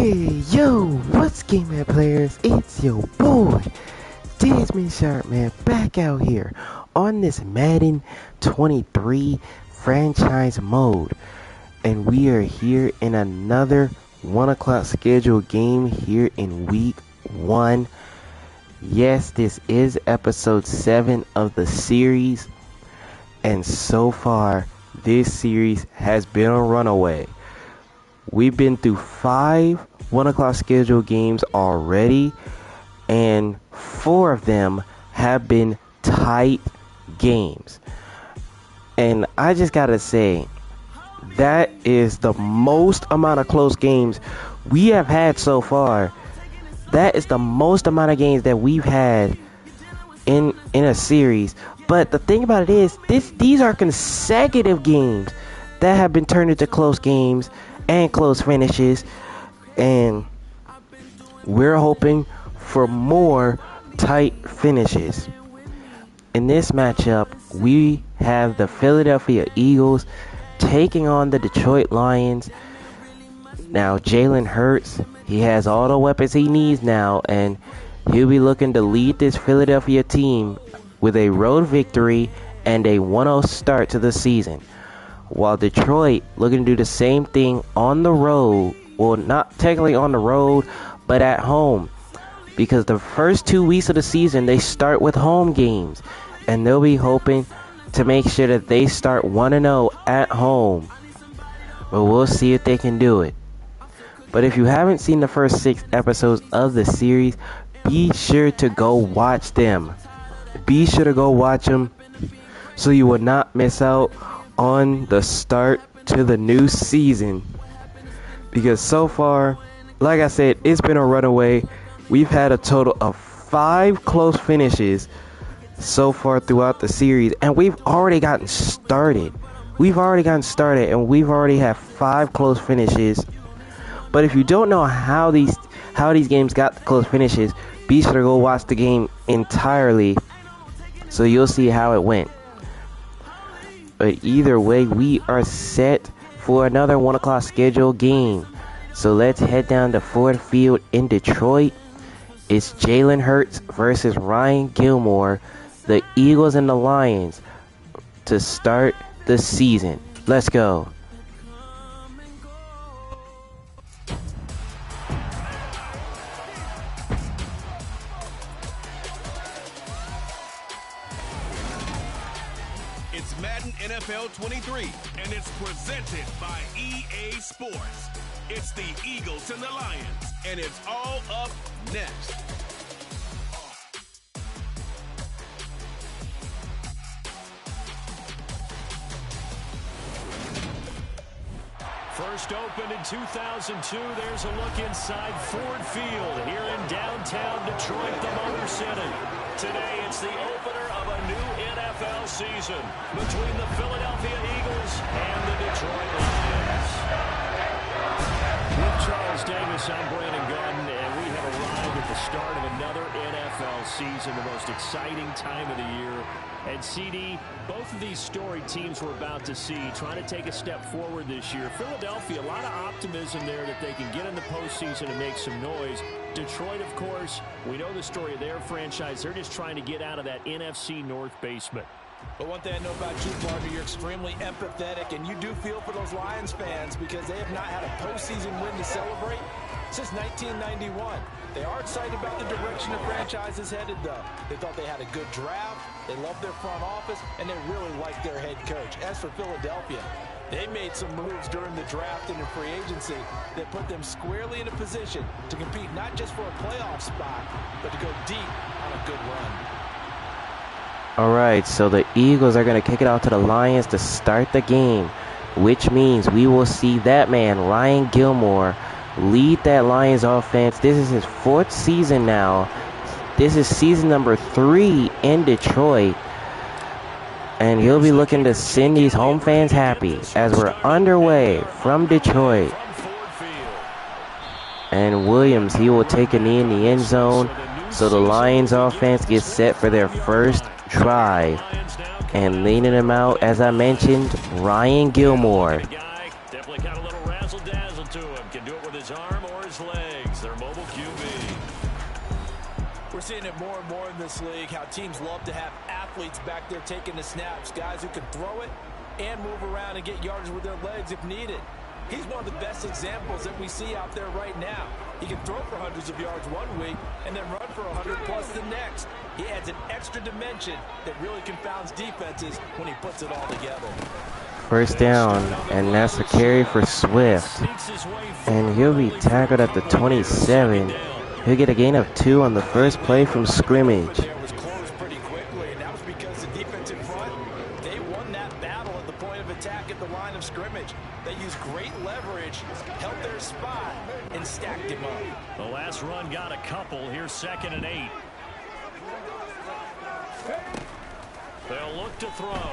Yo, what's game man players? It's your boy, Desmond Sharp man, back out here on this Madden 23 franchise mode. And we are here in another 1 o'clock scheduled game here in week 1. Yes, this is episode 7 of the series. And so far, this series has been a runaway. We've been through 5 1 o'clock scheduled games already, and 4 of them have been tight games. And I just gotta say, that is the most amount of close games we have had so far. That is the most amount of games that we've had in a series. But the thing about it is, these are consecutive games that have been turned into close games and close finishes, and we're hoping for more tight finishes. In this matchup, we have the Philadelphia Eagles taking on the Detroit Lions. Now, Jalen Hurts, he has all the weapons he needs now, and he'll be looking to lead this Philadelphia team with a road victory and a 1-0 start to the season. While Detroit looking to do the same thing on the road, well, not technically on the road, but at home, because the first 2 weeks of the season they start with home games, and they'll be hoping to make sure that they start 1-0 at home. But we'll see if they can do it. But if you haven't seen the first 6 episodes of the series, be sure to go watch them. Be sure to go watch them so you will not miss out on the start to the new season, because so far, like I said, it's been a runaway. We've had a total of 5 close finishes so far throughout the series, and we've already gotten started. And we've already had 5 close finishes. But if you don't know how these games got the close finishes, be sure to go watch the game entirely so you'll see how it went. But either way, we are set for another 1 o'clock scheduled game. So let's head down to Ford Field in Detroit. It's Jalen Hurts versus Ryan Gilmore, the Eagles and the Lions, to start the season. Let's go. It's Madden NFL 23, and it's presented by EA Sports. It's the Eagles and the Lions, and it's all up next. First opened in 2002, there's a look inside Ford Field here in downtown Detroit, the Motor City. Today, it's the opener of a new NFL season between the Philadelphia Eagles and the Detroit Lions. With Charles Davis, I'm Brandon Gordon, and we have arrived at the start of another NFL season, the most exciting time of the year. And CD, both of these storied teams we're about to see trying to take a step forward this year. Philadelphia, a lot of optimism there that they can get in the postseason and make some noise. Detroit, of course, we know the story of their franchise. They're just trying to get out of that NFC North basement. But one thing I know about you, partner, you're extremely empathetic, and you do feel for those Lions fans because they have not had a postseason win to celebrate since 1991. They are excited about the direction the franchise is headed, though. They thought they had a good draft, they love their front office, and they really like their head coach. As for Philadelphia, they made some moves during the draft and in free agency that put them squarely in a position to compete not just for a playoff spot, but to go deep on a good run. Alright, so the Eagles are going to kick it out to the Lions to start the game, which means we will see that man, Ryan Gilmore, lead that Lions offense. This is his 4th season now. This is season number 3 in Detroit. And he'll be looking to send these home fans happy as we're underway from Detroit. And Williams, he will take a knee in the end zone. So the Lions offense gets set for their first drive. And leading them out, as I mentioned, Ryan Gilmore. Definitely got a little razzle-dazzle to him. Can do it with his arm or his his legs. Their mobile QB. We're seeing it more and more in this league, how teams love to have athletes back there taking the snaps, guys who can throw it and move around and get yardage with their legs if needed. He's one of the best examples that we see out there right now. He can throw for hundreds of yards one week and then run for 100 plus the next. He adds an extra dimension that really confounds defenses when he puts it all together. First down, and that's a carry for Swift. And he'll be tackled at the 27. He'll get a gain of 2 on the first play from scrimmage. It was closed pretty quickly, and that was because the defensive front, they won that battle at the point of attack at the line of scrimmage. They used great leverage, held their spot, and stacked him up. The last run got a couple. Here's 2nd and 8. They'll look to throw.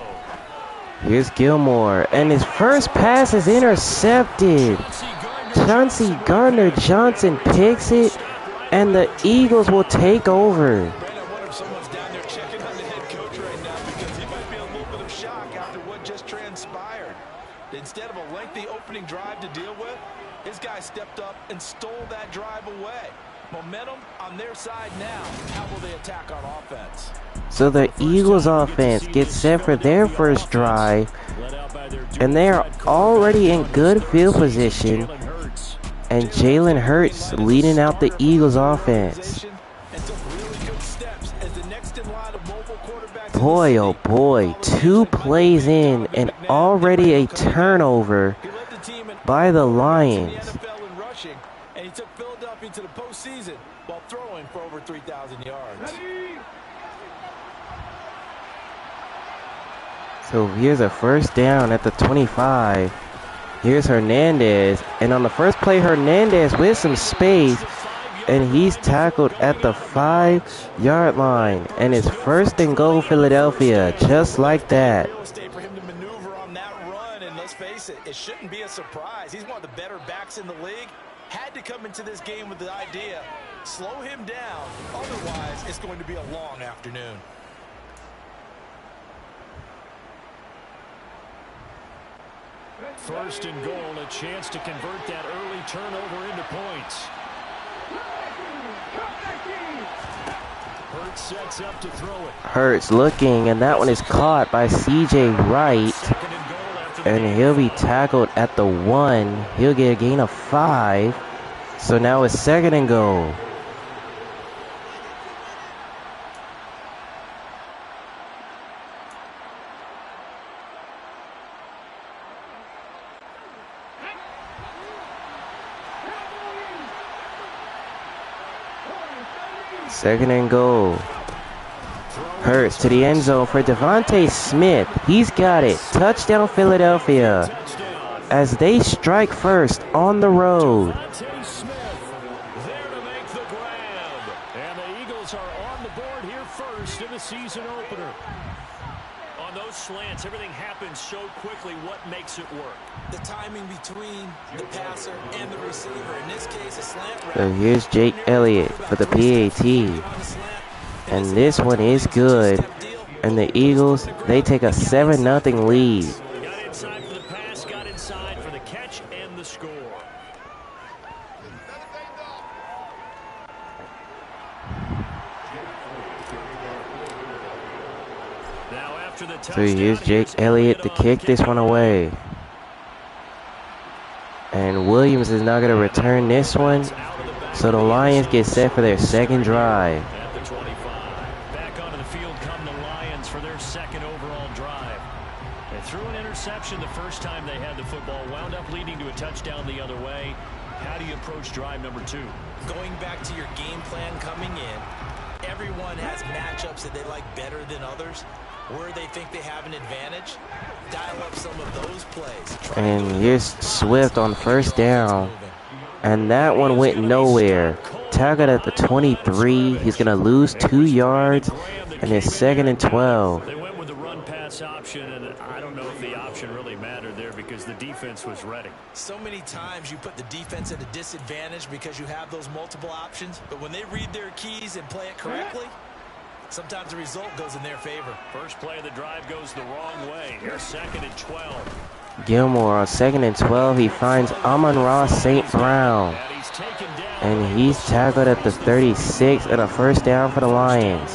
Here's Gilmore, and his first pass is intercepted. Chauncey Gardner-Johnson picks it, and the Eagles will take over. Brandon, I wonder if someone's down there checking on the head coach right now, because he might be a little bit of shock after what just transpired. Instead of a lengthy opening drive to deal with, his guy stepped up and stole that drive away. Momentum on their side now. How will they attack on offense? So the Eagles offense gets set for their first drive, and they are already in good field position, and Jalen Hurts leading out the Eagles offense. Boy, oh boy, 2 plays in and already a turnover by the Lions. And he took Philadelphia to the postseason while throwing for over 3,000 yards. So here's a first down at the 25. Here's Hernandez, and on the first play, Hernandez with some space, and he's tackled at the 5-yard line, and it's 1st and goal Philadelphia, just like that. For him to maneuver on that run, and let's face it, it shouldn't be a surprise. He's one of the better backs in the league. Had to come into this game with the idea, slow him down, otherwise it's going to be a long afternoon. First and goal, a chance to convert that early turnover into points. Hurts sets up to throw it. Hurts looking, and that one is caught by C.J. Wright, and he'll be tackled at the 1. He'll get a gain of 5. So now it's 2nd and goal. Second and goal. Hurts to the end zone for Devontae Smith. He's got it. Touchdown Philadelphia as they strike first on the road. Devontae Smith there to make the grab. And the Eagles are on the board here first in the season opener. On those slants, everything happens so quickly. What makes it work? The timing between the passer and the receiver. In this case, a slant route. So here's Jake Elliott for the PAT. And this one is good. And the Eagles, they take a 7-0 lead. Got inside for the pass, got inside for the catch and the score. Now after the touchdown, So here's Jake Elliott to kick this one away. And Williams is not going to return this one. So the Lions get set for their second drive. At the 25. Back onto the field come the Lions for their second overall drive. They threw an interception the first time they had the football, wound up leading to a touchdown the other way. How do you approach drive number 2? Going back to your game plan coming in, everyone has matchups that they like better than others. Where they think they have an advantage, dial up some of those plays. And here's Swift on first down. And that one went nowhere. Tackled at the 23. He's going to lose 2 yards. And it's 2nd and 12. They went with the run pass option, and I don't know if the option really mattered there because the defense was ready. So many times you put the defense at a disadvantage because you have those multiple options. But when they read their keys and play it correctly, sometimes the result goes in their favor. First play of the drive goes the wrong way. Here's 2nd and 12. Gilmore on 2nd and 12. He finds Amon-Ra St. Brown. And he's taken And he's tackled at the 36 and a first down for the Lions.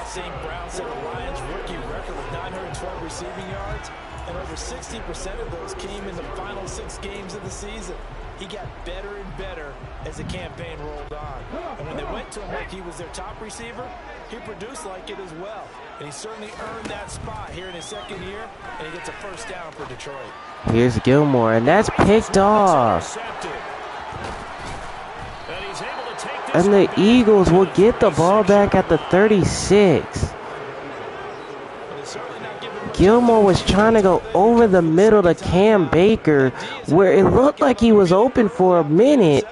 St. Brown set the Lions' rookie record with 912 receiving yards, and over 60% of those came in the final 6 games of the season. He got better and better as the campaign rolled on. And when they went to him like he was their top receiver, he produced like it as well. And he certainly earned that spot here in his second year, and he gets a first down for Detroit. Here's Gilmore, and that's picked off. And the Eagles will get the ball back at the 36. Gilmore was trying to go over the middle to Cam Baker, where it looked like he was open for a minute,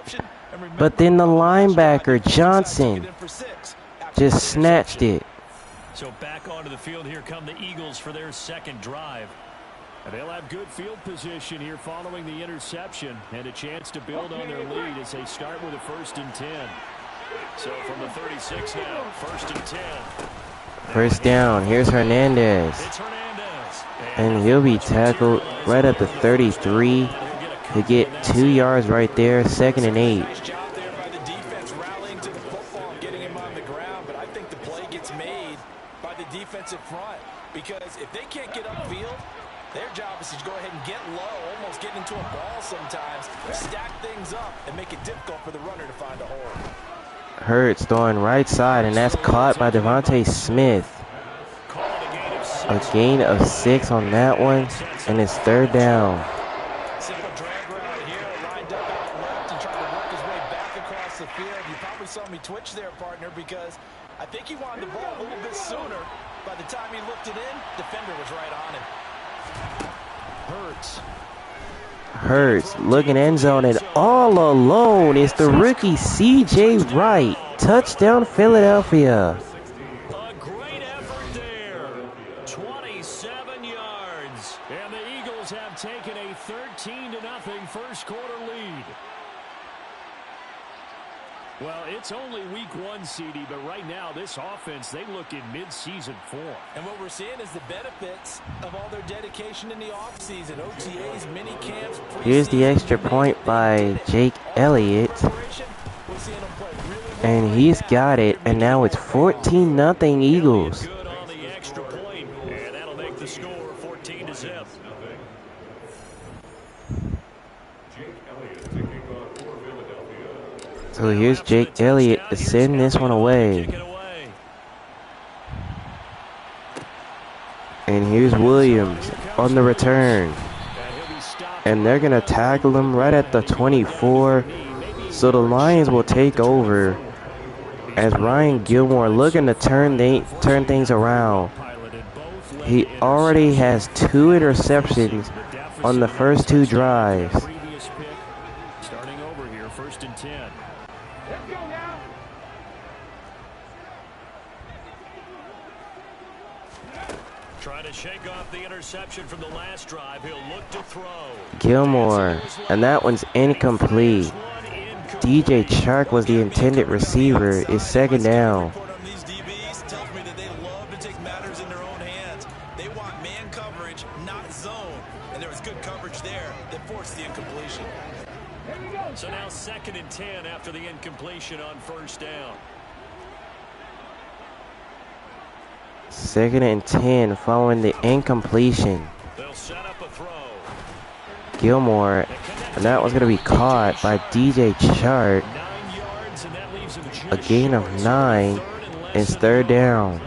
but then the linebacker, Johnson, just snatched it. So back onto the field, here come the Eagles for their second drive. And they'll have good field position here following the interception and a chance to build on their lead as they start with a 1st and 10. So from the 36 now, 1st and 10. First down, here's Hernandez. And he'll be tackled right at the 33 to get 2 yards right there, 2nd and 8. Nice job there by the defense rallying to the football, getting him on the ground, but I think the play gets made by the defensive front, because if they can't get upfield, their job is to go ahead and get low, almost get into a ball sometimes, stack things up, and make it difficult for the runner to find a hole. Hurts throwing right side, and that's caught by Devontae Smith. A gain of 6 on that one, and it's 3rd down. Simple drag route here, lined up out left and trying to work his way back across the field. You probably saw me twitch there, partner, because I think he wanted the ball a little bit sooner. By the time he looked it in, defender was right on him. Hurts looking end zone, and all alone is the rookie C.J. Wright. Touchdown Philadelphia. A great effort there. 27 yards. And the Eagles have taken a 13-0 first quarter lead. Well, it's only week 1, CD, but right now this offense, they look in mid-season form. And what we're seeing is the benefits of all their dedication in the offseason. OTAs, mini camps. Here's the extra point by Jake Elliott. And he's got it, and now it's 14-0 Eagles. Good on the extra point, and that'll make the score 14-0. So here's Jake Elliott to send this one away. And here's Williams on the return. And they're going to tackle him right at the 24. So the Lions will take over as Ryan Gilmore looking to turn things around. He already has 2 interceptions on the first 2 drives. Starting over here, 1st and 10. Trying to shake off the interception from the last drive. He'll look to throw. Gilmore, and that one's incomplete. DJ Chark was the intended receiver. It's 2nd down. These DBs tells me that they love to take matters in their own hands. They want man coverage, not zone. And there was good coverage there that forced the incompletion. So now 2nd and 10 after the incompletion on 1st down. 2nd and 10 following the incompletion. They'll set up a throw. Gilmore, and that was going to be caught by DJ Chark. 9 yards, and that leaves him A gain of 9. It's 3rd down.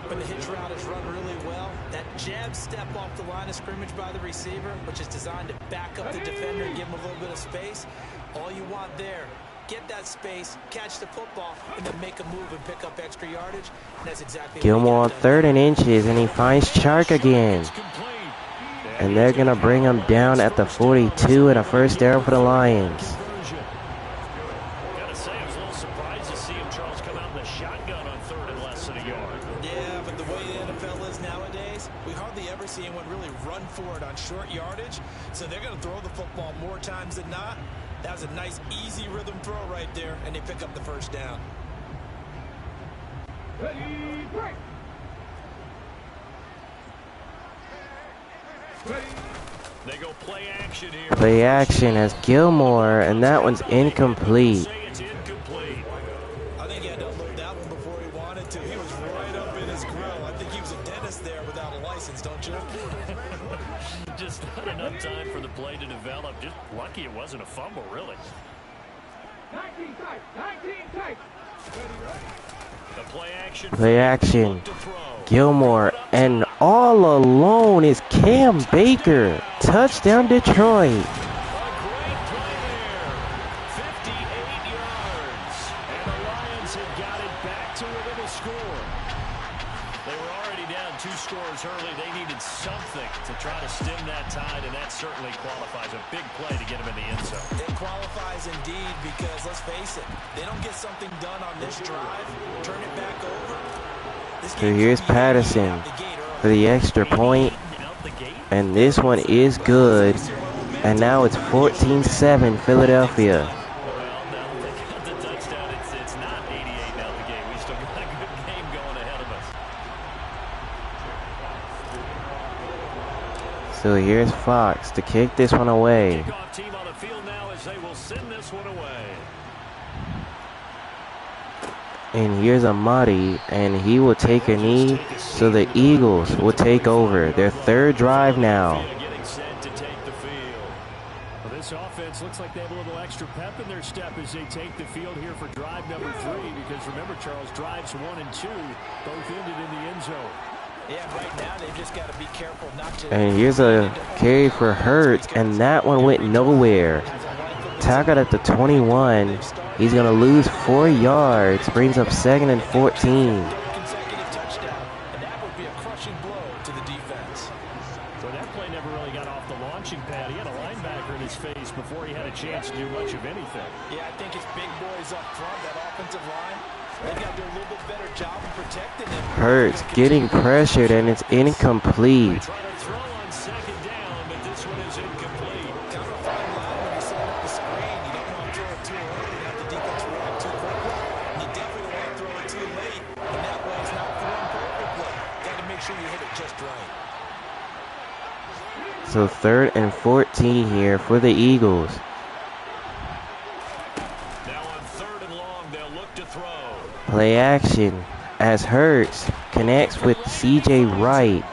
But the hitch route is run really well. That jab step off the line of scrimmage by the receiver, which is designed to back up the defender and give him a little bit of space. All you want there, get that space, catch the football, and then make a move and pick up extra yardage. And that's exactly Gilmore on 3rd and inches, and he finds Chark again. And they're going to bring him down at the 42 and a first down for the Lions. Gotta say, I was a little surprised to see him, Charles, come out in the shotgun on 3rd and less than a yard. Yeah, but the way the NFL is nowadays, we hardly ever see anyone really run for it on short yardage. So they're going to throw the football more times than not. That was a nice, easy rhythm throw right there, and they pick up the first down. Ready, break. Ready, They go play action here. Play action as Gilmore, and that one's incomplete. It's incomplete. I think he had to unload that one before he wanted to. He was right up in his grill. I think he was a dentist there without a license, don't you? Just not enough time for the play to develop. Just lucky it wasn't a fumble, really. 19 tight. The Play action. Gilmore, and all alone is Cam Baker. Touchdown, Detroit. A great play there. 58 yards. And the Lions had got it back to within a score. They were already down 2 scores early. They needed something to try to stem that tide, and that certainly qualifies. A big play to get them in the end zone. It qualifies indeed because, let's face it, they don't get something done on this drive, turn it back over. So here's Patterson for the extra point, and this one is good. And now it's 14-7 Philadelphia. Well, now they got the touchdown. It's not 88 out the gate. We still got a good game going ahead of us. So here's Fox to kick this one away. Kickoff team on the field now as they will send this one away. And here's Amadi, and he will take a knee, so the Eagles will take over their 3rd drive now. Getting set to take the field. Well, this offense looks like they have a little extra pep in their step as they take the field here for drive number 3, because remember, Charles, drives 1 and 2 both ended in the end zone. Yeah, right now they've just got to be careful not to. And here's a carry for Hurts, and that one went nowhere. Tackled at the 21. He's going to lose 4 yards. Brings up 2nd and 14. Consecutive touchdown, and that would be a crushing blow to the defense. So that play never really got off the launching pad. He had a linebacker in his face before he had a chance to do much of anything. Yeah, I think it's big boys up front, that offensive line. They've got to do a little bit better job of protecting him. Hurts getting pressured, and it's incomplete. Try to throw on 2nd down, but this one is incomplete. Kind of a fine line when you set up the screen. You don't want to throw it too early and have the defense react too quickly. And you definitely don't want to throw it too late. And that way it's not thrown perfectly. Got to make sure you hit it just right. So 3rd and 14 here for the Eagles. Now on 3rd and long, they'll look to throw. Play action as Hurts connects with C.J. Wright.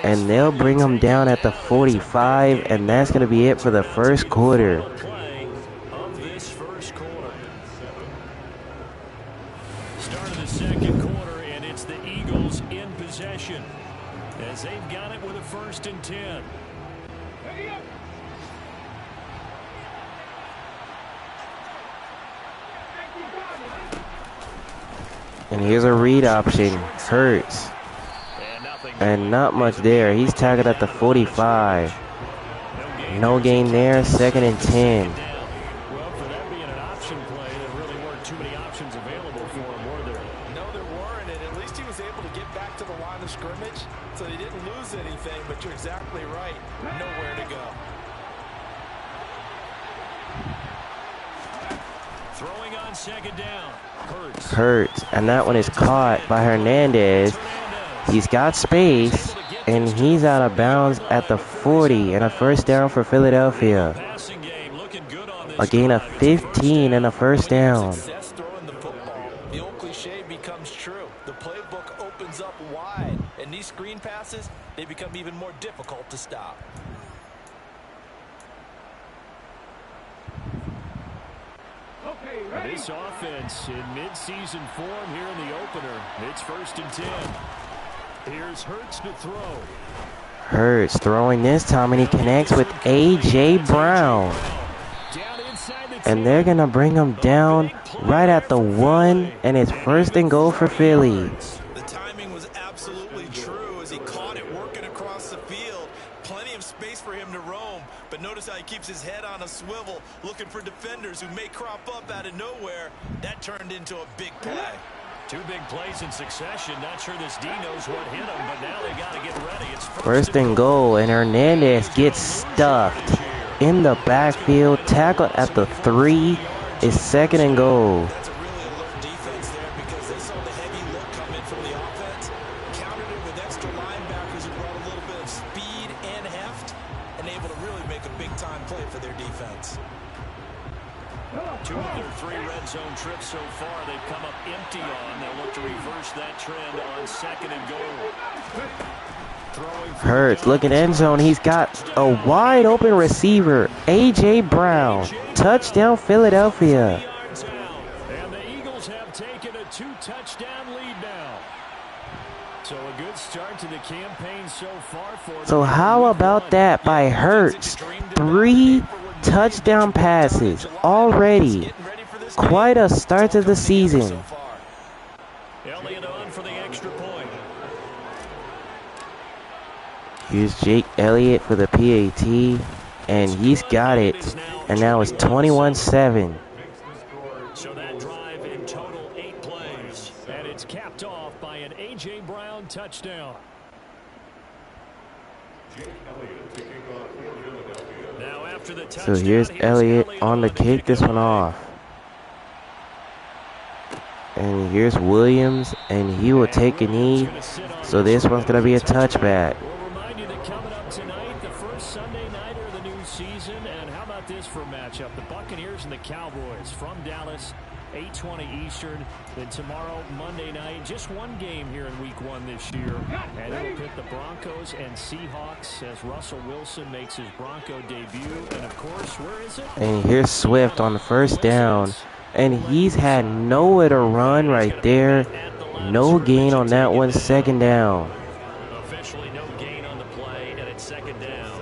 And they'll bring him down at the 45, and that's going to be it for the 1st quarter. Play of this 1st quarter. Start of the 2nd quarter, and it's the Eagles in possession as they've got it with a 1st and 10. And here's a read option. Hurts. And not much there. He's tackled at the 45. No gain there. 2nd and 10. Well, for that being an option play, there really weren't too many options available for him, were there? No, there weren't, and at least he was able to get back to the line of scrimmage, so he didn't lose anything, but you're exactly right. Nowhere to go. Throwing on 2nd down. Hurts. And that one is caught by Hernandez. He's got space, and he's out of bounds at the 40, and a 1st down for Philadelphia. A gain of 15 and a 1st down. Success throwing the football. The old cliche becomes true. The playbook opens up wide, and these screen passes, they become even more difficult to stop. This offense in mid-season form here in the opener. It's 1st and 10. Here's Hurts to throw. Hurts throwing this time, and he connects with A.J. Brown. And they're going to bring him down right at the 1, and it's 1st and goal for Philly. The timing was absolutely true as he caught it working across the field. Plenty of space for him to roam, but notice how he keeps his head on a swivel, looking for defenders who may crop up out of nowhere. That turned into a big play. 2 big plays in succession. Not sure this D knows what hit him, but now they got to get ready. It's 1st and goal, and Hernandez gets stuffed in the backfield. Tackled at the 3 is 2nd and goal. That's a really alert defense there because they saw the heavy look come in from the offense, countered it with extra linebackers who brought a little bit of speed and heft, and they able to really make a big-time play for their defense. 2 of their 3 red zone trips so far, they've come up empty on. They'll look to reverse that trend on 2nd and goal. Hurts looking end zone. He's got a wide open receiver. A.J. Brown. Touchdown, Philadelphia. And the Eagles have taken a 2-touchdown lead now. So a good start to the campaign so far for them. So how about that by Hurts? 3 touchdown passes already. Quite a start to the season. Elliott on for the extra point. Here's Jake Elliott for the PAT, and he's got it. And now it's 21-7. So that drive in total 8 plays, and it's capped off by an A.J. Brown touchdown. Now after the touchdown, So here's Elliott on the kick this one off. And here's Williams, and he will take a knee. So this one's going to be a touchback. We'll remind you that coming up tonight, the first Sunday nighter of the new season. And how about this for a matchup? The Buccaneers and the Cowboys from Dallas, 8:20 Eastern. Then tomorrow, Monday night, just one game here in Week 1 this year. And it will pit the Broncos and Seahawks as Russell Wilson makes his Bronco debut. And, of course, where is it? And here's Swift on the first down. And he's had nowhere to run right there. No gain on that one, 2nd down. Officially no gain on the play, and it's 2nd down.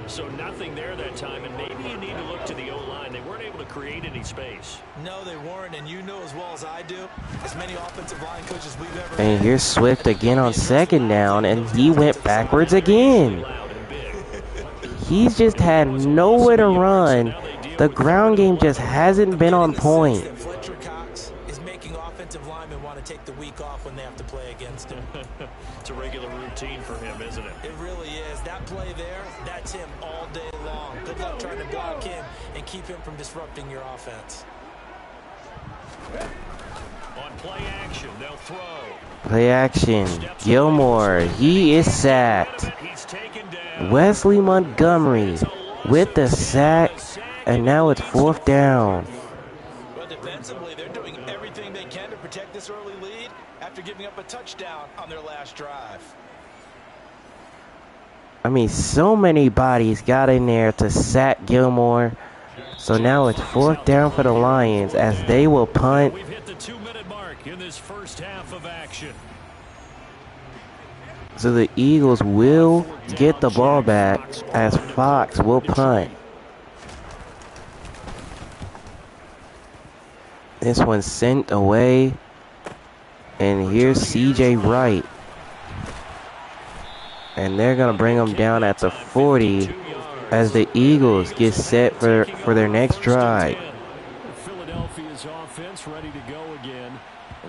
So nothing there that time, and maybe you need to look to the O-line. They weren't able to create any space. No, they weren't, and you know as well as I do, as many offensive line coaches we've ever And had. here's Swift again on 2nd down, and he went backwards again. He's just had nowhere to run. The ground game just hasn't been on point. Fletcher Cox is making offensive linemen want to take the week off when they have to play against him. It's a regular routine for him, isn't it? It really is. That play there, that's him all day long. Good luck trying to block him and keep him from disrupting your offense. On play action, they'll throw. Play action. Gilmore, he is sacked. He's taken down. Wesley Montgomery with the sack, and now it's 4th down. Well, defensively, they're doing everything they can to protect this early lead after giving up a touchdown on their last drive. I mean, so many bodies got in there to sack Gilmore. So now it's 4th down for the Lions as they will punt. We've hit the 2-minute mark in this first half of action. So the Eagles will get the ball back as Fox will punt. This one's sent away. And here's C.J. Wright. And they're going to bring him down at the 40 as the Eagles get set for their next drive. Philadelphia's offense ready to go again.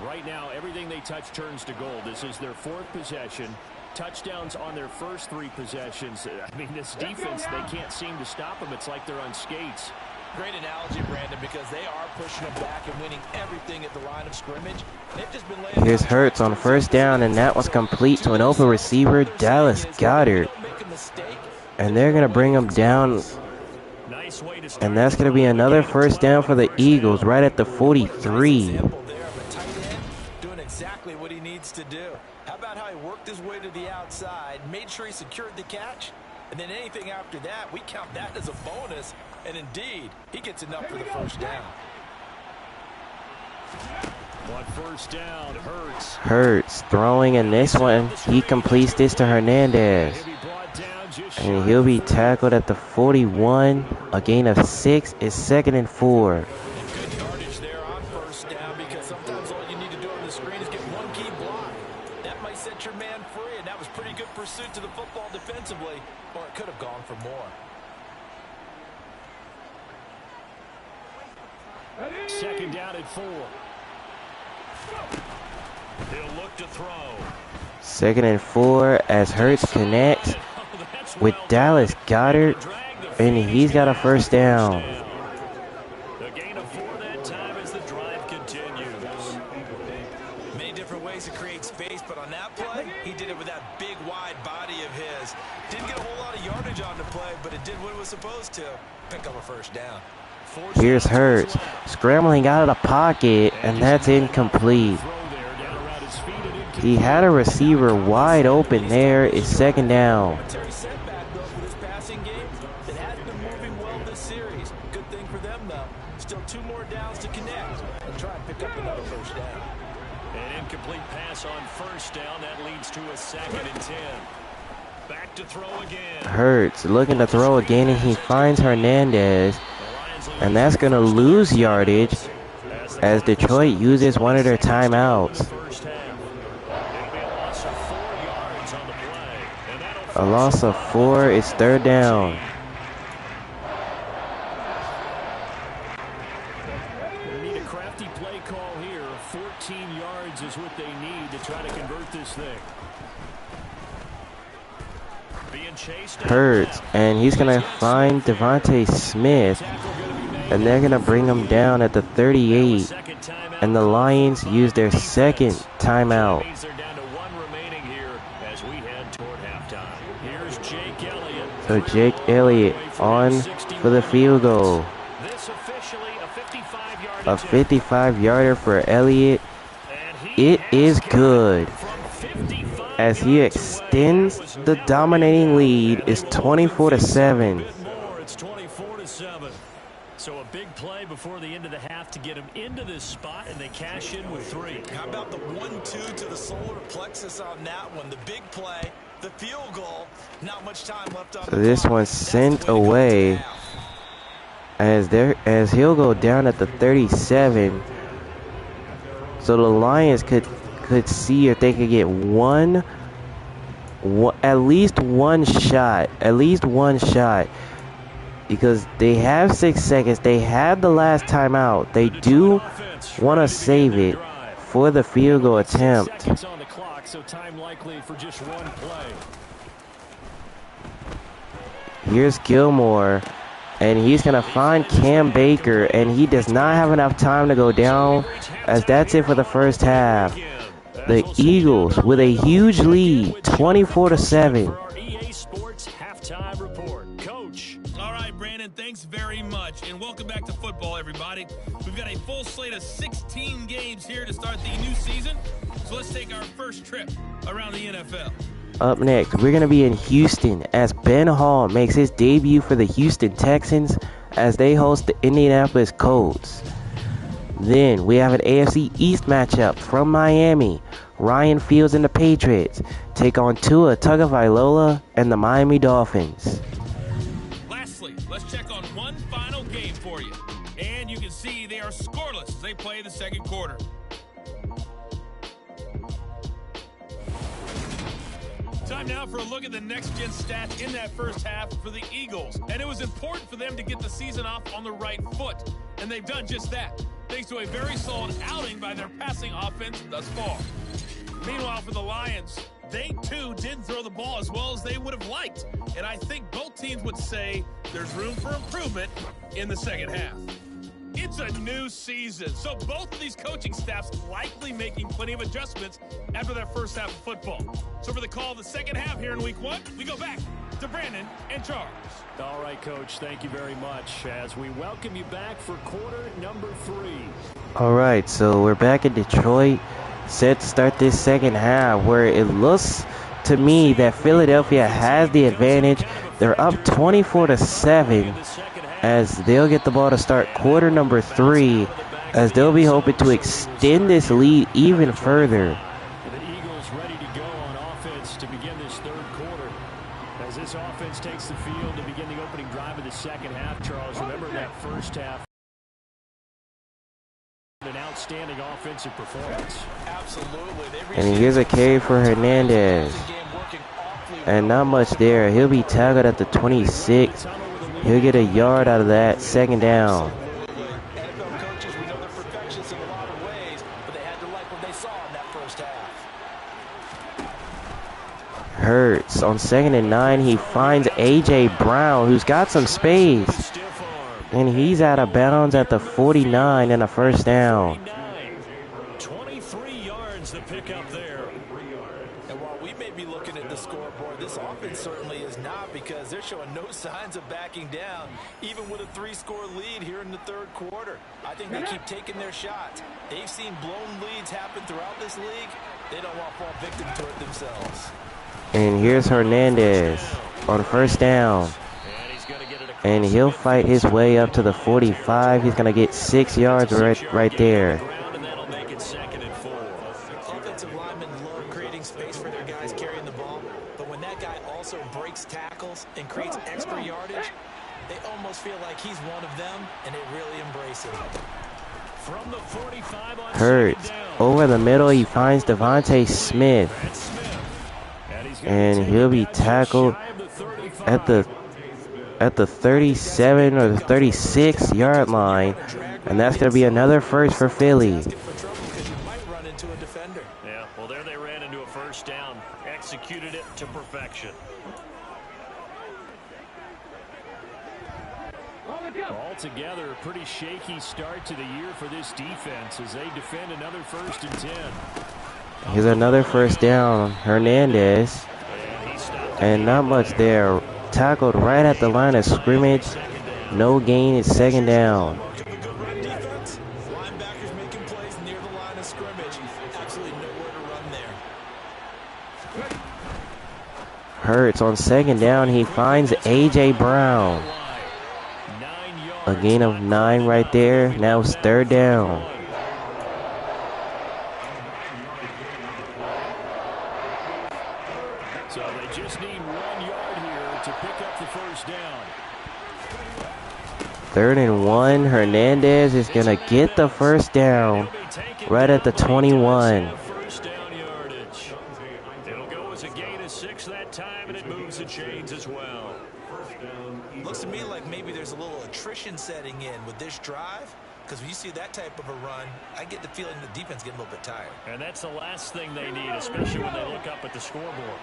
Right now, everything they touch turns to gold. This is their 4th possession. Touchdowns on their first 3 possessions. I mean, this defense, they can't seem to stop them. It's like they're on skates. Great analogy, Brandon, because they are pushing them back and winning everything at the line of scrimmage. They've just been laying. Here's Hurts on 1st down, and that was complete to an open receiver, Dallas Goedert. And they're going to bring him down. And that's going to be another 1st down for the Eagles right at the 43. Doing exactly what he needs to do. How about how he worked his way to the outside, made sure he secured the catch, and then anything after that, we count that as a bonus. And indeed, he gets enough for the 1st down. On 1st down, Hurts. Hurts throwing in this one. He completes this to Hernandez. And he'll be tackled at the 41. A gain of 6 is 2nd and 4. Good yardage there on 1st down, because sometimes all you need to do on the screen is get one key block. That might set your man free, and that was pretty good pursuit to the football defensively, or it could have gone for more. 2nd down at 4. He'll look to throw. 2nd and 4 as Hurts connects with Dallas Goedert, and he's got a 1st down. The gain of 4 that time as the drive continues. Many different ways to create space, but on that play, he did it with that big, wide body of his. Didn't get a whole lot of of yardage on the play, but it did what it was supposed to. Pick up a first down. Here's Hurts scrambling out of the pocket, and that's incomplete. He had a receiver wide open there. It's second down. Setback though for this passing game that has been moving well this series. Good thing for them though. Still 2 more downs to connect and try and pick up another first down. An incomplete pass on first down. That leads to a 2nd and 10. Back to throw again. Hurts looking to throw again, and he finds Hernandez, and that's going to lose yardage as Detroit uses one of their timeouts. A loss of 4. It's third down. They need a crafty play call here. 14 yards is what they need to try to convert this thing. Being chased. Hurts, and he's going to find Devontae Smith, and they're going to bring him down at the 38. And the Lions use their second timeout. So Jake Elliott on for the field goal. A 55-yarder for Elliott. It is good as he extends the dominating lead. It's 24-7. So a big play before the end of the half to get him into this spot, and they cash in with 3. How about the 1-2 to the solar plexus on that one? The big play, the field goal. Not much time left on. So this one's sent away as he'll go down at the 37. So the Lions could see if they could get at least one shot, because they have 6 seconds. They have the last timeout. They do want to save it for the field goal attempt. On the clock, so time likely for just 1 play. Here's Gilmore, and he's going to find Cam Baker, and he does not have enough time to go down, as that's it for the first half. The Eagles with a huge lead, 24-7. EA Sports halftime report. Coach. All right, Brandon, thanks very much, and welcome back to football, everybody. We've got a full slate of 16 games here to start the new season, so let's take our first trip around the NFL. Up next, we're going to be in Houston as Ben Hall makes his debut for the Houston Texans as they host the Indianapolis Colts. Then we have an AFC East matchup from Miami. Ryan Fields and the Patriots take on Tua Tagovailoa and the Miami Dolphins. Lastly, let's check on one final game for you. And you can see they are scoreless as they play the second quarter. Time now for a look at the next-gen stats in that first half for the Eagles. And it was important for them to get the season off on the right foot. And they've done just that, thanks to a very solid outing by their passing offense thus far. Meanwhile, for the Lions, they too didn't throw the ball as well as they would have liked. And I think both teams would say there's room for improvement in the second half. It's a new season, so both of these coaching staffs likely making plenty of adjustments after their first half of football. So for the call of the second half here in week 1, we go back to Brandon and Charles. All right, Coach, thank you very much as we welcome you back for quarter number 3. All right, so we're back in Detroit, set to start this second half, where it looks to me that Philadelphia has the advantage. They're up 24-7 as they'll get the ball to start quarter number 3, as they'll be hoping to extend this lead even further. The Eagles ready to go on offense to begin this third quarter. As this offense takes the field to begin the opening drive of the second half, Charles, remember that first half. An outstanding offensive performance. Absolutely. And here's a carry for Hernandez. And not much there. He'll be tackled at the 26. He'll get a yard out of that. Second down. NFL coaches, we know they're perfectionists in a lot of ways, but they had to like what they saw in that first half. Hurts on 2nd and 9. He finds A.J. Brown, who's got some space. And he's out of bounds at the 49 and a first down. 23 yards to pick up there. And while we may be looking at the scoreboard, this offense certainly is not, because because they're showing no signs of backing down, even with a 3-score lead here in the third quarter. I think they keep taking their shots. They've seen blown leads happen throughout this league. They don't want to fall victim to it themselves. And here's Hernandez on first down. And he'll fight his way up to the 45. He's going to get 6 yards right there. Offensive linemen love creating space for their guys carrying the ball, but when that guy also breaks tackles and creates extra yardage, they almost feel like he's one of them, and they really embrace it. From the 45 on Hurts over the middle. He finds Devontae Smith. And he'll be tackled at the 37 or the 36 yard line, and that's going to be another first for Philly. Yeah, well, there they ran into a first down, executed it to perfection. Altogether, a pretty shaky start to the year for this defense as they defend another 1st and 10. Here's another first down, Hernandez, and not much there. Tackled right at the line of scrimmage. No gain. It's 2nd down. Linebackers making plays near the line of scrimmage. Absolutely nowhere to run there. Hurts on 2nd down. He finds A.J. Brown. A gain of 9 right there. Now it's 3rd down. So they just need 1 yard here to pick up the first down. 3rd and 1. Hernandez is going to get the first down right at the 21. First down yardage. It'll go as a gain of 6 that time, and it moves the chains as well. Looks to me like maybe there's a little attrition setting in with this drive, because when you see that type of a run, I get the feeling the defense getting a little bit tired. And that's the last thing they need, especially when they look up at the scoreboard.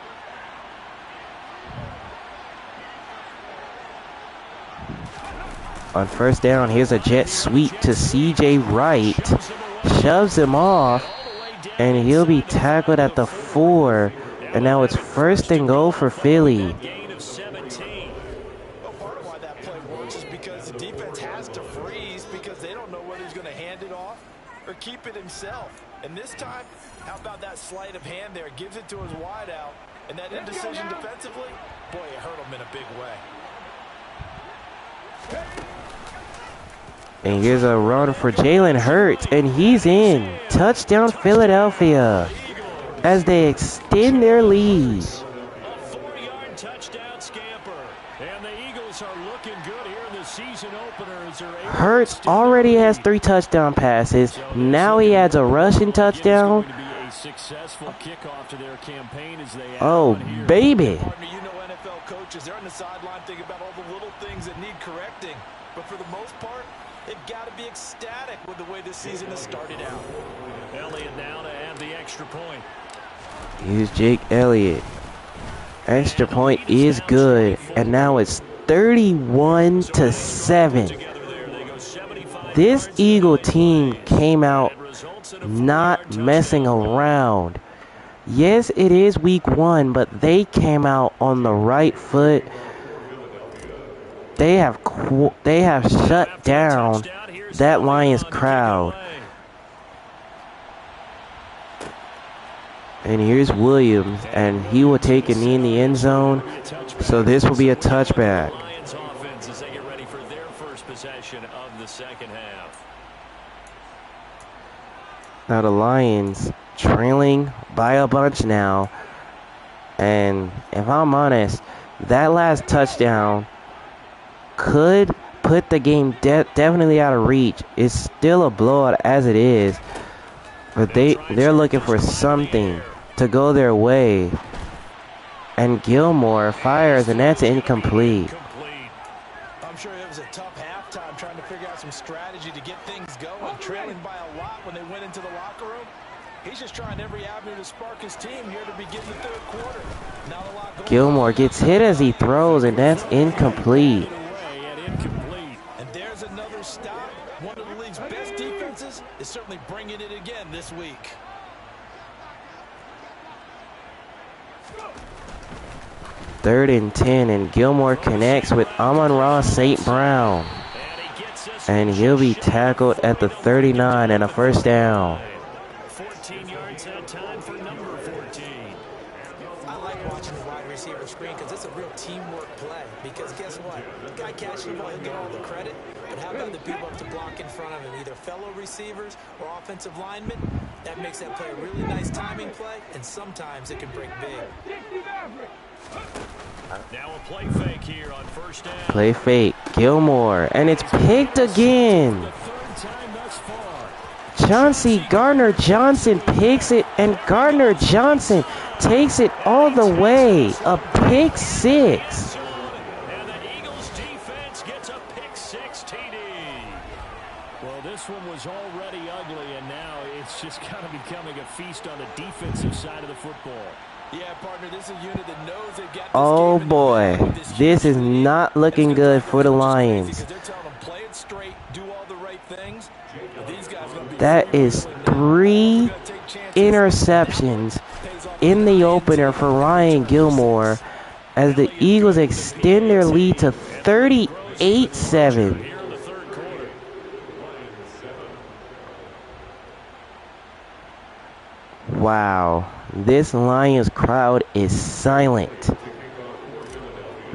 On first down, here's a jet sweep to C.J. Wright. Shoves him off, and he'll be tackled at the 4. And now it's 1st and goal for Philly. Well, part of why that play works is because the defense has to freeze because they don't know whether he's going to hand it off or keep it himself. And this time, how about that sleight of hand there? Gives it to his wideout. And that indecision defensively, boy, it hurt him in a big way. And here's a run for Jalen Hurts, and he's in. Touchdown Philadelphia as they extend their lead. A 4-yard touchdown scamper. And the Eagles are looking good here in the season opener. Hurts already has 3 touchdown passes. Now he adds a rushing touchdown. Successful kickoff to their campaign as they oh, baby. You know NFL coaches, they're on the sideline thinking about all the little things that need correcting. But for the most part, they've got to be ecstatic with the way this season has started out. Elliott now to add the extra point. Here's Jake Elliott. Extra point is good. And now it's 31-7. This Eagle team came out not messing around. Yes, it is week 1, but they came out on the right foot. They have shut down that Lions crowd. And here's Williams, and he will take a knee in the end zone. So this will be a touchback. Lions offense as they get ready for their first possession of the second half. Now the Lions trailing by a bunch now. And if I'm honest, that last touchdown could put the game definitely out of reach. It's still a blowout as it is. But they're looking for something to go their way. And Gilmore fires, and that's incomplete. I'm sure it was a tough halftime trying to figure out some strategy to get things going. Trailing by a lot when they went into the locker room. He's just trying every avenue to spark his team here to begin the third quarter. Now the lock goes Gilmore gets hit as he throws, and that's incomplete. And there's another stop. One of the league's best defenses is certainly bringing it again this week. 3rd and 10, and Gilmore connects with Amon-Ra St. Brown. And he'll be tackled at the 39 and a first down. 14 yards that time for number 14. I like watching the wide receiver screen because it's a real teamwork play. Because guess what? The guy catching the ball, he'll get all the credit. But how about the people up to block in front of him? Either fellow receivers or offensive linemen. That makes that play a really nice timing play. And sometimes it can break big. Now a play fake here on first down. Play fake. Gilmore. And it's picked again. The third time thus far. Chauncey Gardner-Johnson picks it, and Gardner-Johnson takes it all the way. A pick six. And the Eagles defense gets a pick six TD. Well, this one was already ugly, and now it's just kind of becoming a feast on the defensive side of the football. Yeah, partner, this is a unit that knows they've got this Oh game boy, this is not looking good for the Lions. they're telling them play it straight, do all the right things. But these guys are going to be That is 3 interceptions in the opener for Ryan Gilmore as the Eagles extend their lead to 38-7. Here in the third quarter. Wow, this Lions crowd is silent.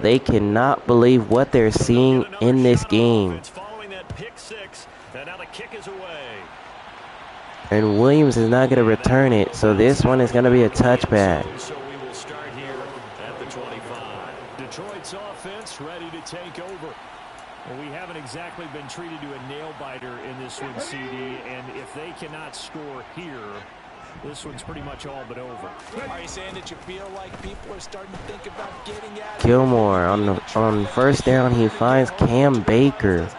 They cannot believe what they're seeing in this game. Following that pick six, and now the kick is away. And Williams is not going to return it, so this one is going to be a touchback. So we will start here at the 25. Detroit's offense ready to take over. Well, we haven't exactly been treated to a nail-biter in this one, CD, and if they cannot score here, this one's pretty much all but over. Are you saying that you feel like people are starting to think about getting out? Gilmore on first down, he finds Cam Baker,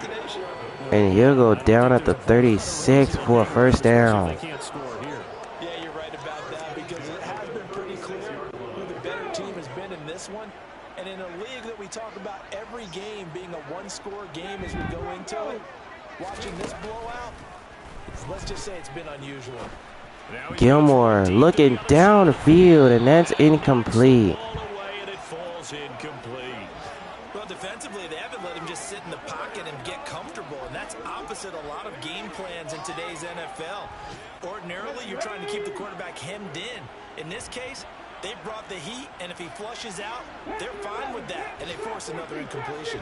and he'll go down at the 36 for a first down. They can't score here. Yeah, you're right about that because it has been pretty clear who the better team has been in this one. And in a league that we talk about every game being a one-score game as we go into it, watching this blowout, let's just say it's been unusual. Gilmore looking downfield, and that's incomplete. And it falls incomplete. Well, defensively, they haven't let him just sit in the pocket and get comfortable, and that's opposite a lot of game plans in today's NFL. Ordinarily, you're trying to keep the quarterback hemmed in. In this case, they brought the heat, and if he flushes out, they're fine with that, and they force another incompletion.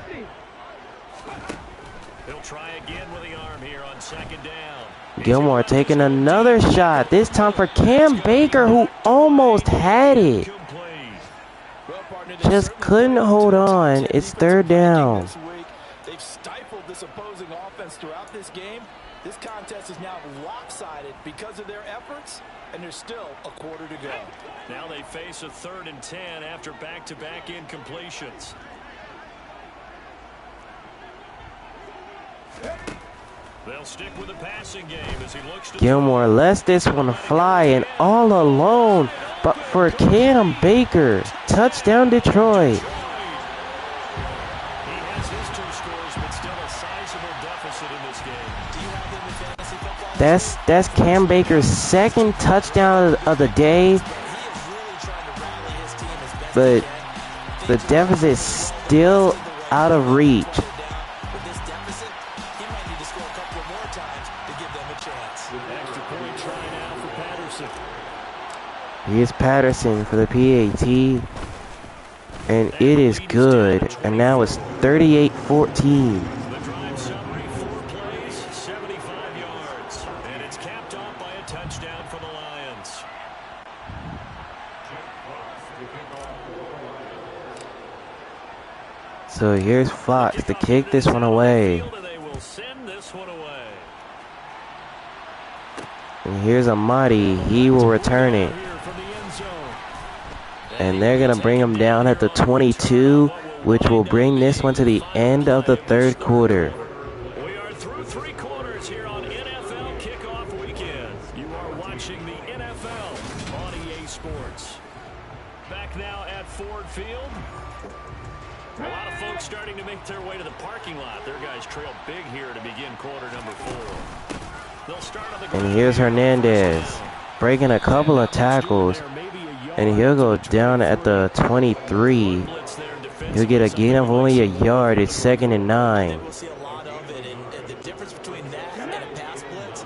He'll try again with the arm here on second down. Gilmore taking another shot, this time for Cam Baker, who almost had it. Just couldn't hold on. It's third down. They've stifled this opposing offense throughout this game. This contest is now lopsided because of their efforts, and there's still a quarter to go. Now they face a 3rd and 10 after back-to-back incompletions. They'll stick with the passing game as he looks to Gilmore lets this one fly, and all alone, but for Cam Baker. Touchdown, Detroit. He has his 2 scores, but still a sizable deficit in this game. Do you have him in fantasy football? That's Cam Baker's 2nd touchdown of the day, He is really trying to rally his team as best but he can. the deficit is still out of reach. With this deficit, he might need to score a couple more times to give them a chance. Extra point try now for Patterson. Here's Patterson for the PAT, and it is good, and now it's 38-14. The drive summary, 4 plays, 75 yards. And it's capped off by a touchdown for the Lions. So here's Fox to kick this one away. And they will send this one away. And here's Amadi, he will return it. Here from the end zone. And they're going to bring him down at the 22, which will bring this one to the end of the 3rd quarter. We are through 3 quarters here on NFL Kickoff Weekend. You are watching the NFL on EA Sports. Back now at Ford Field. A lot of folks starting to make their way to the parking lot. Their guys trail big here to begin quarter number 4. They'll start on the ground. And here's Hernandez breaking a couple of tackles, and he'll go down at the 23. He'll get a gain of only a yard. It's 2nd and 9. We'll see a lot of it, and the difference between that and a pass blitz,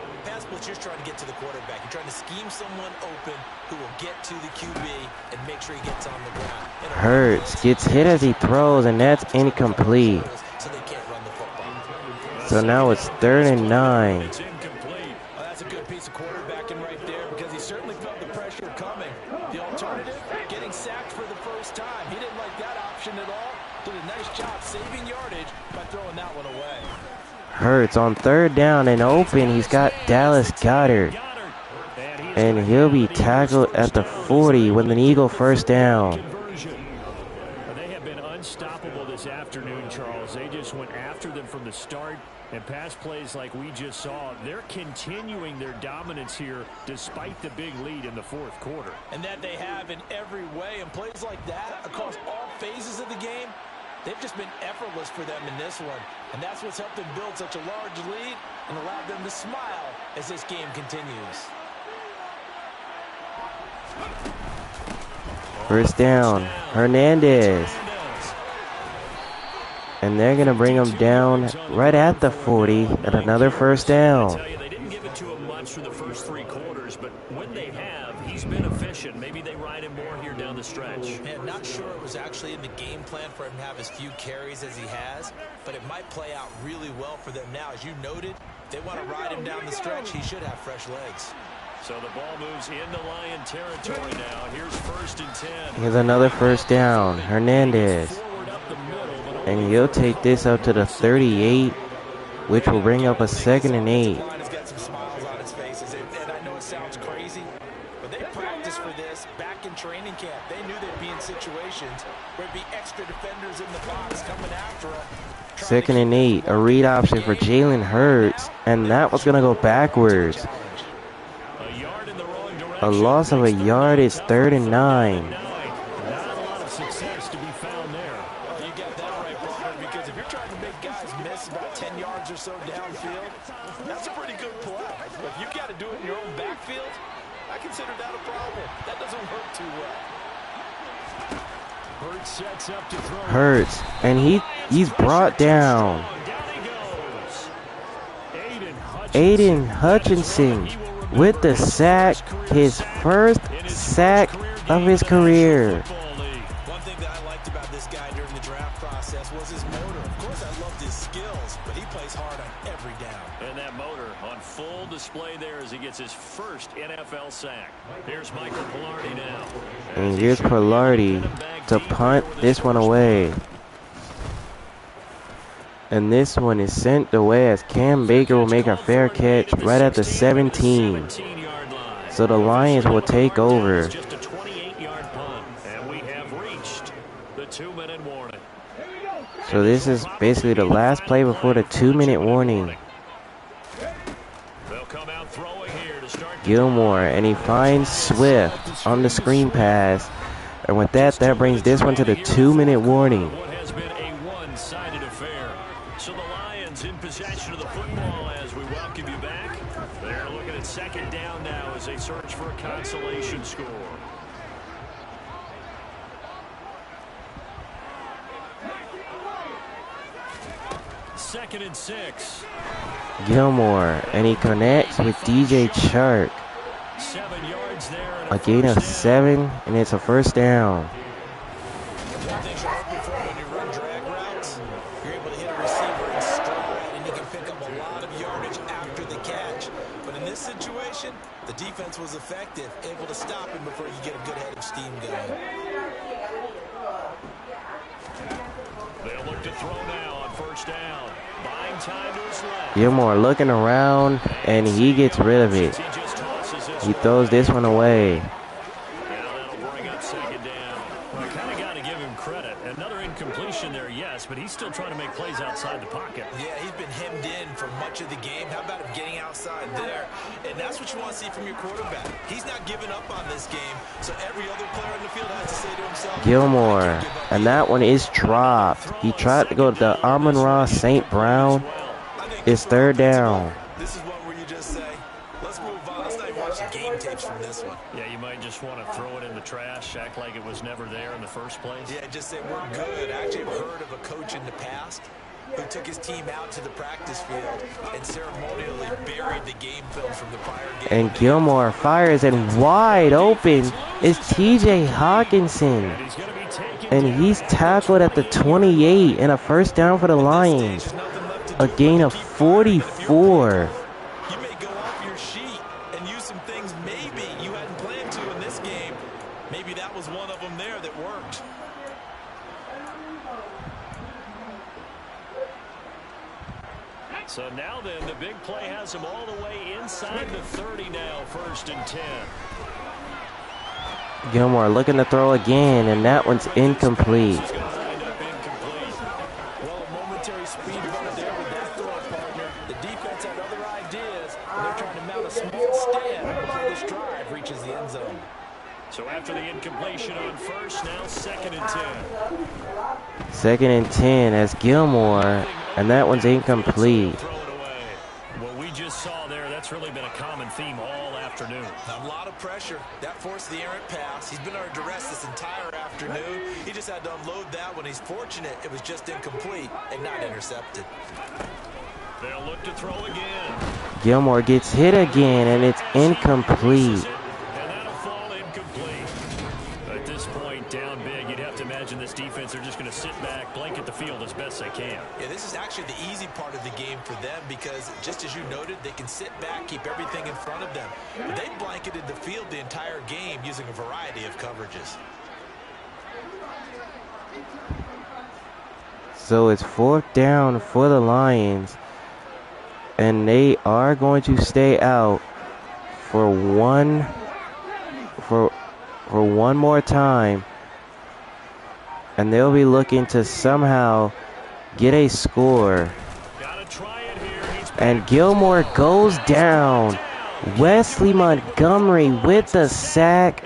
you're trying to get to the quarterback. You're trying to scheme someone open who will get to the QB and make sure he gets on the ground. Hurts gets hit as he throws, and that's incomplete. So they can't run the football. So now it's 3rd and 9. It's incomplete. Well, that's a good piece of quarterbacking right there because he certainly felt the pressure coming. The alternative, getting sacked for the first time. He didn't like that option at all. Did a nice job saving yardage by throwing that one away. Hurts on 3rd down and open. He's got Dallas Goedert. And he'll be tackled at the 40 with an Eagle first down. They have been unstoppable this afternoon, Charles. They just went after them from the start. And pass plays like we just saw, they're continuing their dominance here despite the big lead in the 4th quarter. And that they have in every way. And plays like that across all phases of the game, they've just been effortless for them in this one. And that's what's helped them build such a large lead and allowed them to smile as this game continues. First down, Hernandez. And they're going to bring him down right at the 40 at another first down. They didn't give it to him much for the first 3 quarters, but when they have, he's been efficient. Maybe they ride him more here down the stretch. Man, not sure it was actually in the game plan for him to have as few carries as he has, but it might play out really well for them now. As you noted, if they want to ride him down the stretch, he should have fresh legs. So the ball moves into Lion territory now. Here's 1st and 10. Here's another first down, Hernandez. And he'll take this up to the 38, which will bring up a 2nd and 8. He's got some smiles on his faces, and I know it sounds crazy, but they practiced for this back in training camp. They knew they'd be in situations where there'd be extra defenders in the box coming after them. 2nd and 8, a read option for Jalen Hurts, and that was going to go backwards. A loss of a yard is 3rd and 9. Not a lot of success to be found there. You got that right, Bronner, because if you're trying to make guys miss about 10 yards or so downfield, that's a pretty good play. But if you got to do it in your own backfield, I consider that a problem. That doesn't work too well. Hurts sets up to throw. Hurts, and he's brought down. Down he goes. Aiden Hutchinson with the sack, his first sack of his career. One thing that I liked about this guy during the draft process was his motor. Of course, I loved his skills, but he plays hard on every down. And that motor on full display there as he gets his first NFL sack. Here's Michael Pilardi now. And here's Pilardi to punt this one away. And this one is sent away as Cam Baker will make a fair catch right at the 17. So the Lions will take over. Just a 28-yard punt, and we have reached the 2-minute warning. So this is basically the last play before the 2-minute warning. They'll come out throwing here to start. Gilmore, and he finds Swift on the screen pass. And with that, that brings this one to the 2-minute warning. What has been a one-sided affair. So the Lions in possession of the football as we welcome you back. They're looking at 2nd down now as they search for a consolation score. Second and 6. Gilmore, and he connects with DJ Chark. 7 yards there. A gain of 7, and it's a first down. One thing you're hoping for when you run drag routes, you're able to hit a receiver in stride, and you can pick up a lot of yardage after the catch. But in this situation, the defense was effective, able to stop him before you get a good head of steam going. They'll look to throw now on 1st down. Buying time to his left. Gilmore looking around, and he gets rid of it. He just tosses this He throws this one away. Now that'll bring up 2nd down. Well, kind of got to give him credit. Another incompletion there, yes, but he's still trying to make plays outside the pocket. Yeah, he's been hemmed in for much of the game. How about him getting outside there? And that's what you want to see from your quarterback. He's not giving up on this game, so every other player on the field has to say to himself, Gilmore, and that one is dropped. He tried to go to the Amon-Ra St. Brown. It's 3rd down. This is one where you just say, let's move on. Let's not even watch the game tapes from this one. Yeah, you might just just want to throw it in the trash, act like it was never there in the first place? Yeah, just say we're good. I actually have heard of a coach in the past who took his team out to the practice field and ceremonially buried the game film from the prior game. And Gilmore fires, and wide open is TJ Hawkinson. And he's tackled at the 28 and a first down for the Lions. A gain of 44. You may go off your sheet and use some things maybe you hadn't planned to in this game. Maybe that was one of them there that worked. So now then, the big play has him all the way inside the 30 now, 1st and 10. Gilmore looking to throw again, and that one's incomplete. Well, a momentary speed bump there with that throw, partner. The defense had other ideas, and they're trying to mount a small stand before this drive reaches the end zone. So after the incompletion on first, now 2nd and 10. 2nd and 10 as Gilmore, and that one's incomplete. What we just saw there, that's really been a common theme all afternoon. A lot of pressure. That forced the errant pass. He's been under duress this entire afternoon. He just had to unload that one. He's fortunate it was just incomplete and not intercepted. They'll look to throw again. Gilmore gets hit again, and it's incomplete. And that'll fall incomplete. At this point, down big, you'd have to imagine this defense are just going to sit back, blanket the field as best they can. Yeah, this is actually the easy part of the game for them because, just as you noted, they can sit back, keep everything in front of them. They blanketed the field the entire game using a variety of coverages. So it's 4th down for the Lions, and they are going to stay out for one more time, and they'll be looking to somehow get a score. And Gilmore goes down. Wesley Montgomery with the sack,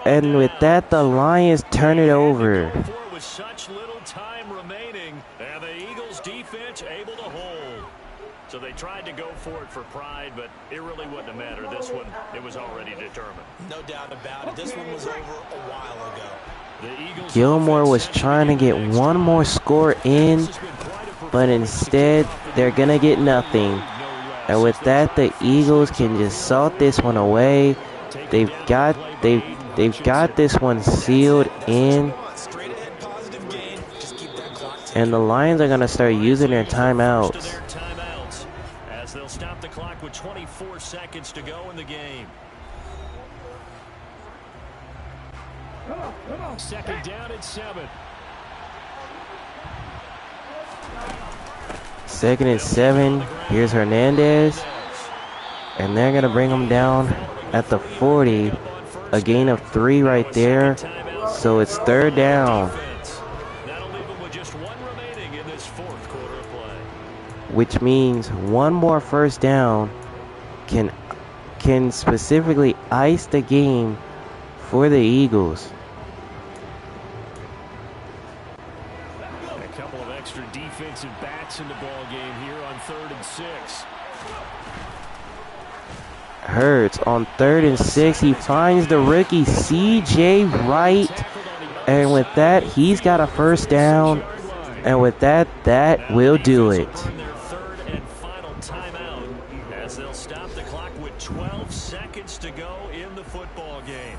and with that the Lions turn it over. With such little time remaining, and the Eagles defense able to hold. So they tried to go for it for pride, but it really wouldn't have mattered. This one, it was already determined. No doubt about it. This one was over a while ago. Gilmore was trying to get one more score in, but instead they're gonna get nothing. And with that, the Eagles can just salt this one away. They've got this one sealed in. And the Lions are gonna start using their timeouts. As they'll stop the clock with 24 seconds to go in the game. 2nd down and 7. 2nd and 7. Here's Hernandez. And they're going to bring him down at the 40. A gain of 3 right there. So it's 3rd down. That'll leave him with just 1 remaining in this 4th quarter of play. Which means one more first down can specifically ice the game for the Eagles. A couple of extra defensive backs in the ball game here on 3rd and 6. Hurts on 3rd and 6. He finds the rookie C.J. Wright. And with that, he's got a first down. And with that, that will do it. Their 3rd and final timeout as they'll stop the clock with 12 seconds to go in the football game.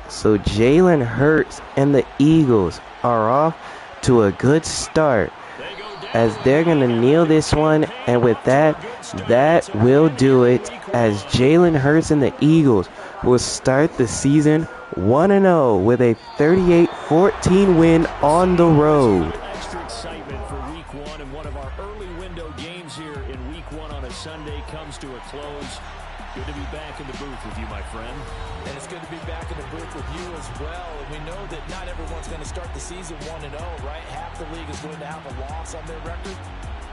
So Jalen Hurts and the Eagles are off to a good start as they're going to kneel this one. And with that, that will do it as Jalen Hurts and the Eagles will start the season 1-0 with a 38-14 win on the road. Extra excitement for week 1, and one of our early window games here in week 1 on a Sunday comes to a close. Good to be back in the booth with you, my friend. And it's good to be back in the booth with you as well. And we know that not everyone's going to start the season 1-0, right? Half the league is going to have a loss on their record.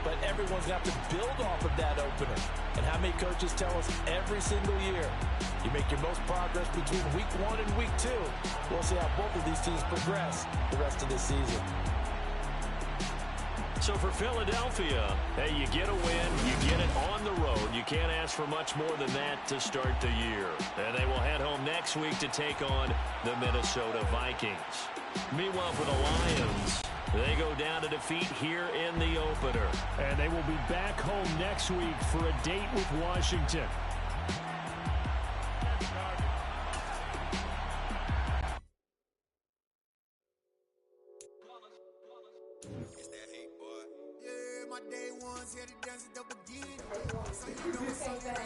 But everyone's going to have to build off of that opener. And how many coaches tell us every single year, you make your most progress between week 1 and week 2. We'll see how both of these teams progress the rest of this season. So for Philadelphia, hey, you get a win, you get it on the road. You can't ask for much more than that to start the year. And they will head home next week to take on the Minnesota Vikings. Meanwhile, for the Lions, they go down to defeat here in the opener. And they will be back home next week for a date with Washington.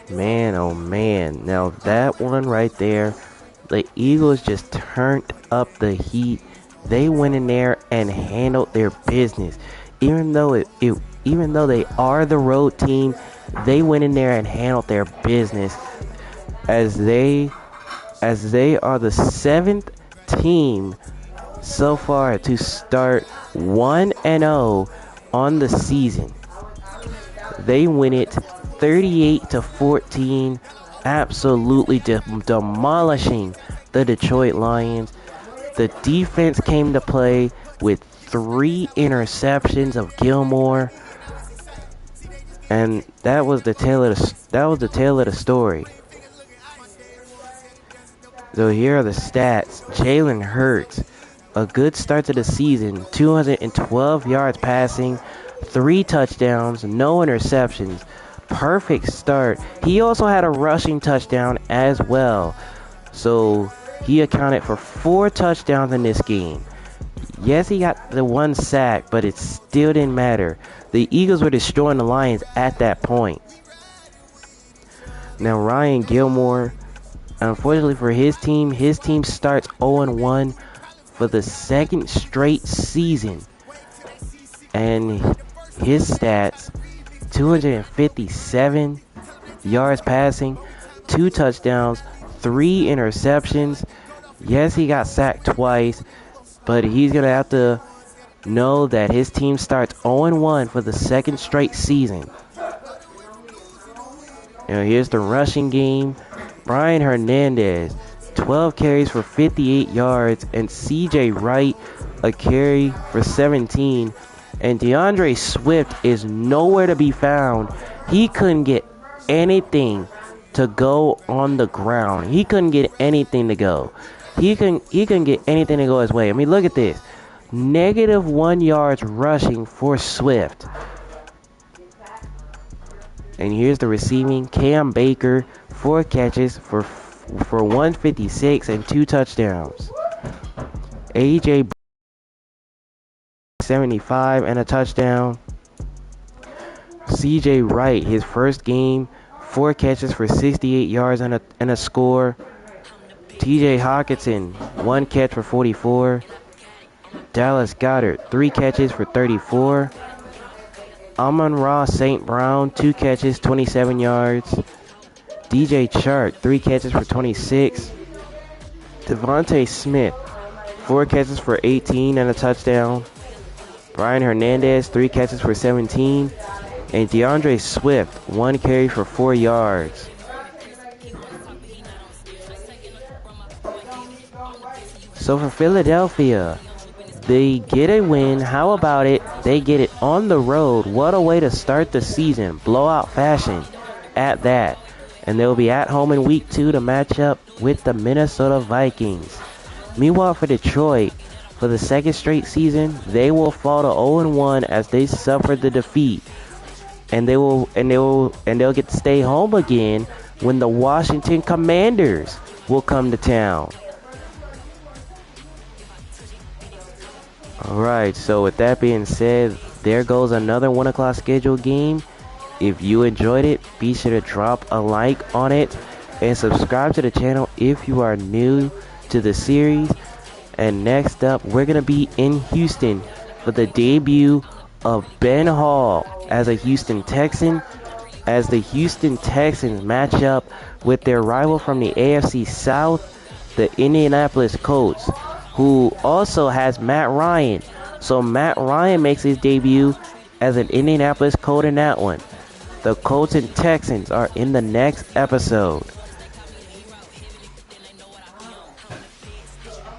Man, oh man. Now that one right there, the Eagles just turned up the heat. They went in there and handled their business. Even though even though they are the road team, they went in there and handled their business as they are the 7th team so far to start 1-0 on the season. They win it 38-14, absolutely demolishing the Detroit Lions. The defense came to play with 3 interceptions of Gilmore, and that was the tail of the story. So here are the stats. Jalen Hurts, a good start to the season, 212 yards passing, 3 touchdowns, no interceptions. Perfect start. He also had a rushing touchdown as well. So he accounted for 4 touchdowns in this game. Yes, he got the 1 sack, but it still didn't matter. The Eagles were destroying the Lions at that point. Now Ryan Gilmore, unfortunately for his team starts 0-1 for the 2nd straight season. And his stats, 257 yards passing, 2 touchdowns, 3 interceptions. Yes, he got sacked twice, but he's going to have to know that his team starts 0-1 for the 2nd straight season. Now here's the rushing game. Brian Hernandez, 12 carries for 58 yards, and CJ Wright, a carry for 17. And DeAndre Swift is nowhere to be found. He couldn't get anything to go on the ground. He couldn't get anything to go. He couldn't get anything to go his way. I mean, look at this. -1 yards rushing for Swift. And here's the receiving. Cam Baker, 4 catches for 156 and 2 touchdowns. AJ 75 and a touchdown. CJ Wright, his first game, 4 catches for 68 yards and a score. TJ Hawkinson, 1 catch for 44. Dallas Goedert, 3 catches for 34. Amon-Ra St. Brown, 2 catches, 27 yards. DJ Chark, 3 catches for 26. Devontae Smith, 4 catches for 18 and a touchdown. Brian Hernandez, 3 catches for 17. And DeAndre Swift, 1 carry for 4 yards. So for Philadelphia, they get a win. How about it? They get it on the road. What a way to start the season. Blowout fashion at that. And they'll be at home in week 2 to match up with the Minnesota Vikings. Meanwhile, for Detroit, for the 2nd straight season, they will fall to 0-1 as they suffered the defeat. And they'll get to stay home again when the Washington Commanders will come to town. Alright, so with that being said, there goes another 1 o'clock scheduled game. If you enjoyed it, be sure to drop a like on it and subscribe to the channel if you are new to the series. And next up, we're going to be in Houston for the debut of Ben Hall as a Houston Texan, as the Houston Texans match up with their rival from the AFC South, the Indianapolis Colts, who also has Matt Ryan. So Matt Ryan makes his debut as an Indianapolis Colt in that one. The Colts and Texans are in the next episode.